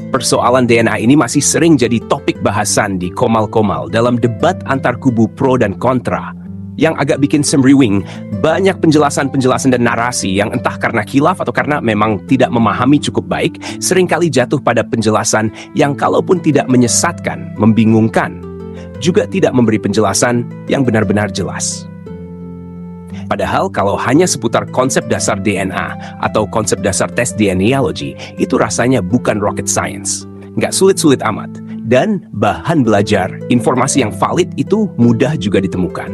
Persoalan DNA ini masih sering jadi topik bahasan di komal-komal dalam debat antar kubu pro dan kontra. Yang agak bikin semriwing, banyak penjelasan-penjelasan dan narasi yang entah karena khilaf atau karena memang tidak memahami cukup baik, seringkali jatuh pada penjelasan yang kalaupun tidak menyesatkan, membingungkan, juga tidak memberi penjelasan yang benar-benar jelas. Padahal kalau hanya seputar konsep dasar DNA atau konsep dasar tes genealogy, itu rasanya bukan rocket science. Nggak sulit-sulit amat. Dan bahan belajar, informasi yang valid itu mudah juga ditemukan.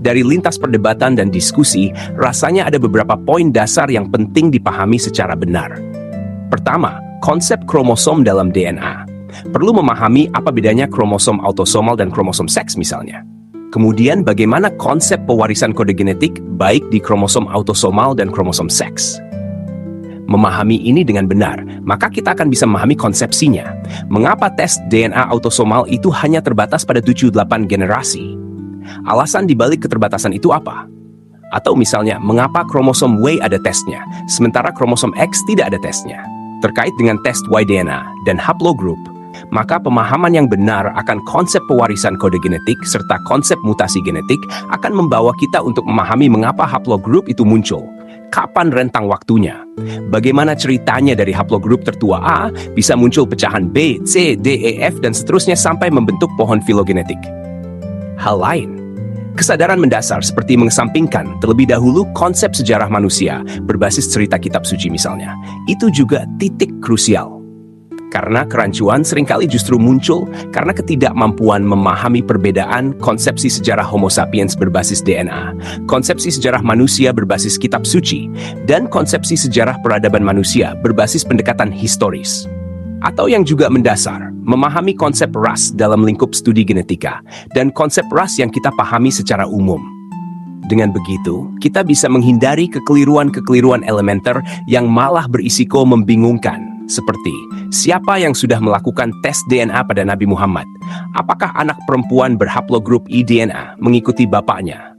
Dari lintas perdebatan dan diskusi, rasanya ada beberapa poin dasar yang penting dipahami secara benar. Pertama, konsep kromosom dalam DNA. Perlu memahami apa bedanya kromosom autosomal dan kromosom seks misalnya. Kemudian bagaimana konsep pewarisan kode genetik baik di kromosom autosomal dan kromosom seks. Memahami ini dengan benar, maka kita akan bisa memahami konsepsinya. Mengapa tes DNA autosomal itu hanya terbatas pada 7-8 generasi? Alasan dibalik keterbatasan itu apa? Atau misalnya, mengapa kromosom Y ada tesnya, sementara kromosom X tidak ada tesnya? Terkait dengan tes Y-DNA dan haplogroup, maka pemahaman yang benar akan konsep pewarisan kode genetik serta konsep mutasi genetik akan membawa kita untuk memahami mengapa haplogroup itu muncul, kapan rentang waktunya, bagaimana ceritanya dari haplogroup tertua A bisa muncul pecahan B, C, D, E, F, dan seterusnya sampai membentuk pohon filogenetik. Hal lain, kesadaran mendasar seperti mengesampingkan terlebih dahulu konsep sejarah manusia berbasis cerita kitab suci misalnya, itu juga titik krusial. Karena kerancuan seringkali justru muncul karena ketidakmampuan memahami perbedaan konsepsi sejarah Homo sapiens berbasis DNA, konsepsi sejarah manusia berbasis kitab suci, dan konsepsi sejarah peradaban manusia berbasis pendekatan historis. Atau yang juga mendasar, memahami konsep ras dalam lingkup studi genetika, dan konsep ras yang kita pahami secara umum. Dengan begitu, kita bisa menghindari kekeliruan-kekeliruan elementer yang malah berisiko membingungkan, seperti siapa yang sudah melakukan tes DNA pada Nabi Muhammad? Apakah anak perempuan berhaplogrup I-DNA mengikuti bapaknya?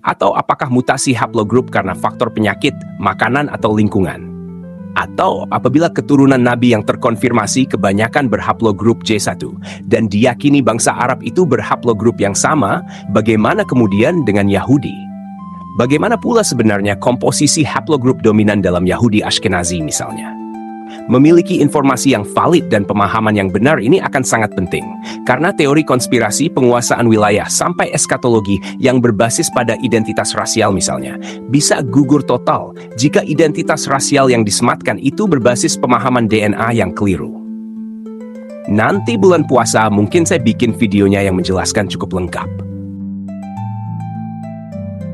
Atau apakah mutasi haplogrup karena faktor penyakit, makanan, atau lingkungan? Atau apabila keturunan Nabi yang terkonfirmasi kebanyakan berhaplogrup J1 dan diyakini bangsa Arab itu berhaplogrup yang sama, bagaimana kemudian dengan Yahudi? Bagaimana pula sebenarnya komposisi haplogrup dominan dalam Yahudi Ashkenazi misalnya? Memiliki informasi yang valid dan pemahaman yang benar ini akan sangat penting, karena teori konspirasi penguasaan wilayah sampai eskatologi yang berbasis pada identitas rasial misalnya, bisa gugur total jika identitas rasial yang disematkan itu berbasis pemahaman DNA yang keliru. Nanti bulan puasa mungkin saya bikin videonya yang menjelaskan cukup lengkap.